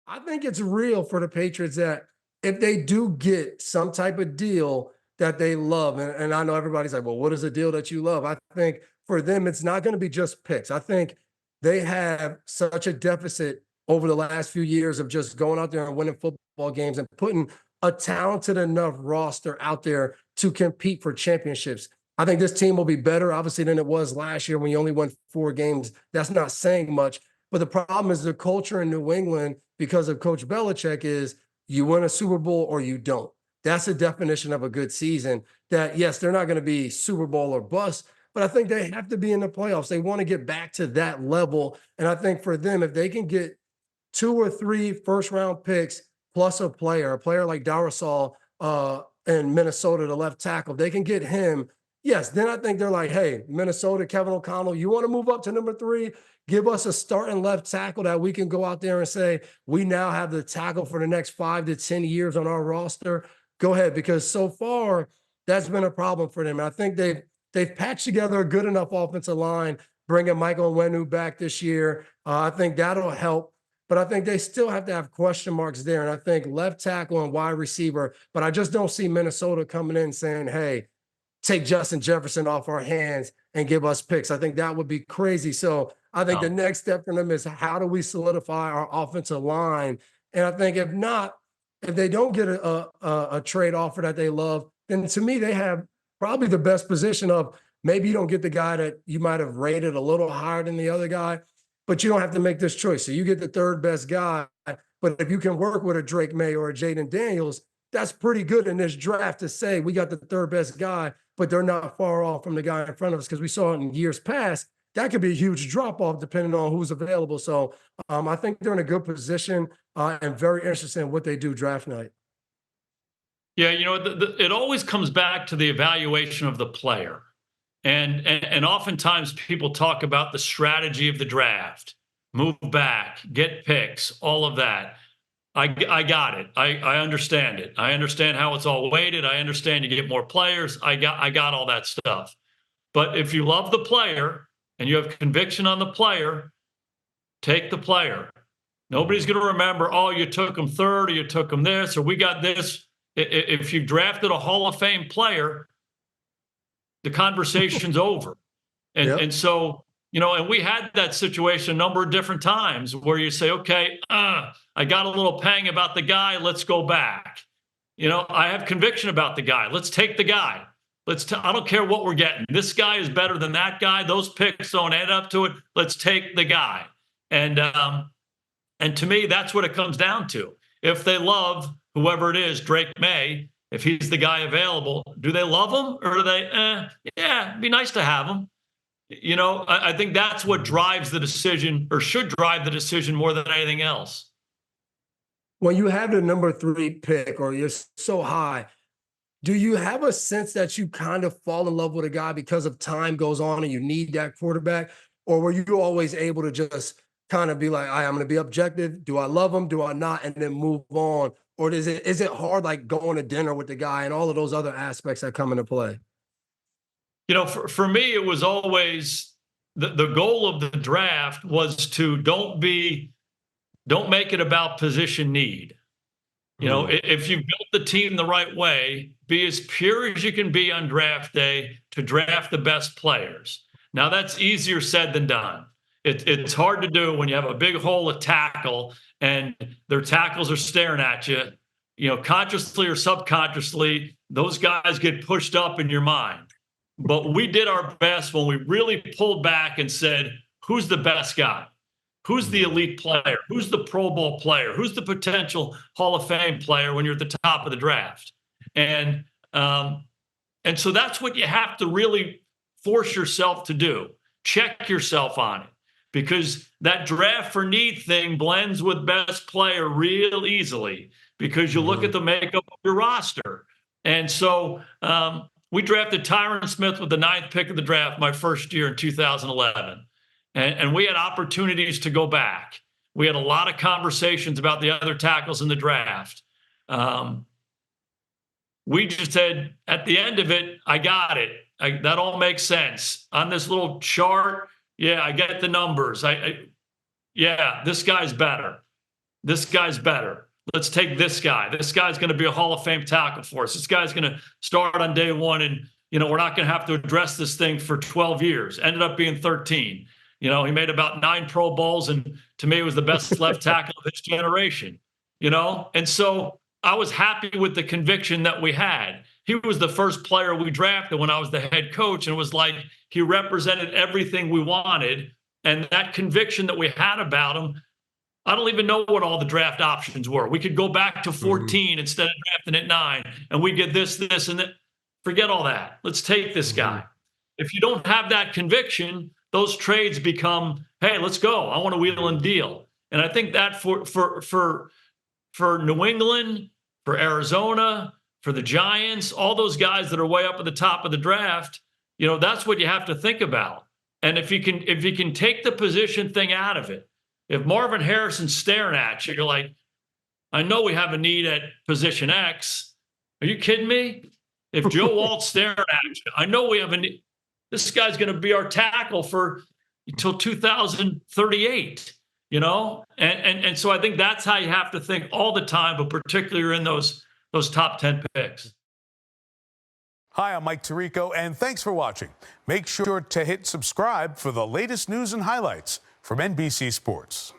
I think it's real for the Patriots that if they do get some type of deal that they love, and I know everybody's like, well, what is a deal that you love? I think for them, it's not going to be just picks. I think they have such a deficit over the last few years of just going out there and winning football games and putting a talented enough roster out there to compete for championships. I think this team will be better, obviously, than it was last year when you only won 4 games. That's not saying much. But the problem is the culture in New England, because of Coach Belichick, is you win a Super Bowl or you don't. That's the definition of a good season. That, yes, they're not going to be Super Bowl or bust, but I think they have to be in the playoffs. They want to get back to that level. And I think for them, if they can get 2 or 3 first-round picks plus a player like Darrisaw in Minnesota, the left tackle, they can get him. Yes, then I think they're like, hey, Minnesota, Kevin O'Connell, you want to move up to number 3? Give us a starting left tackle that we can go out there and say, we now have the tackle for the next 5 to 10 years on our roster. Go ahead, because so far that's been a problem for them. I think they've patched together a good enough offensive line, bringing Michael Onwenu back this year. I think that'll help. But I think they still have to have question marks there. And I think left tackle and wide receiver, but I just don't see Minnesota coming in saying, hey, take Justin Jefferson off our hands and give us picks. I think that would be crazy. So I think the next step for them is how do we solidify our offensive line? And I think if not, if they don't get a trade offer that they love, then to me, they have probably the best position of maybe you don't get the guy that you might have rated a little higher than the other guy, but you don't have to make this choice. So you get the third best guy. But if you can work with a Drake May or a Jaden Daniels, that's pretty good in this draft to say we got the third best guy, but they're not far off from the guy in front of us, because we saw it in years past. That could be a huge drop-off depending on who's available. So I think they're in a good position and very interested in what they do draft night. Yeah, it always comes back to the evaluation of the player. And oftentimes people talk about the strategy of the draft, move back, get picks, all of that. I got it. I understand it. I understand how it's all weighted. I understand you get more players. I got all that stuff. But if you love the player and you have conviction on the player, take the player. Nobody's going to remember, oh, you took him third, or you took him this, or we got this. If you drafted a Hall of Fame player, the conversation's over. And so, and we had that situation a number of different times where you say, okay, I got a little pang about the guy. Let's go back. I have conviction about the guy. Let's take the guy. I don't care what we're getting. This guy is better than that guy. Those picks don't add up to it. Let's take the guy. And to me, that's what it comes down to. If they love whoever it is, Drake May, if he's the guy available, do they love him, or do they, yeah, it'd be nice to have him. I think that's what drives the decision, or should drive the decision more than anything else. When you have the number 3 pick, or you're so high, do you have a sense that you kind of fall in love with a guy because of time goes on and you need that quarterback? Or were you always able to just kind of be like, I'm going to be objective. Do I love him? Do I not? And then move on? Or is it hard, like going to dinner with the guy and all of those other aspects that come into play? For me, it was always the goal of the draft was to don't make it about position need. If you built the team the right way, be as pure as you can be on draft day to draft the best players. Now, that's easier said than done. It's hard to do when you have a big hole at tackle and their tackles are staring at you. Consciously or subconsciously, those guys get pushed up in your mind. But we did our best when we really pulled back and said, who's the best guy? Who's the elite player? Who's the Pro Bowl player? Who's the potential Hall of Fame player when you're at the top of the draft? And so that's what you have to really force yourself to do. Check yourself on it, because that draft for need thing blends with best player real easily, because you look at the makeup of your roster. And so we drafted Tyron Smith with the 9th pick of the draft my first year in 2011. And we had opportunities to go back. We had a lot of conversations about the other tackles in the draft. We just said, at the end of it, I got it. That all makes sense. On this little chart, yeah, I get the numbers. Yeah, this guy's better. this guy's better. Let's take this guy. This guy's going to be a Hall of Fame tackle for us. This guy's going to start on day one, and we're not going to have to address this thing for 12 years. Ended up being 13. He made about 9 Pro Bowls, and to me, was the best left tackle of his generation. And so I was happy with the conviction that we had. He was the first player we drafted when I was the head coach, and it was like he represented everything we wanted. And that conviction that we had about him, I don't even know what all the draft options were. We could go back to 14 instead of drafting at 9, and we get this, and that. Forget all that. Let's take this guy. If you don't have that conviction, those trades become, hey, let's go. I want to wheel and deal. And I think that for New England, for Arizona, for the Giants, all those guys that are way up at the top of the draft, that's what you have to think about. And if you can take the position thing out of it, if Marvin Harrison's staring at you, you're like, I know we have a need at position X. Are you kidding me? If Joe Walt's staring at you, I know we have a need. This guy's going to be our tackle until 2038, And so I think that's how you have to think all the time, but particularly in those top 10 picks. Hi, I'm Mike Tirico, and thanks for watching. Make sure to hit subscribe for the latest news and highlights from NBC Sports.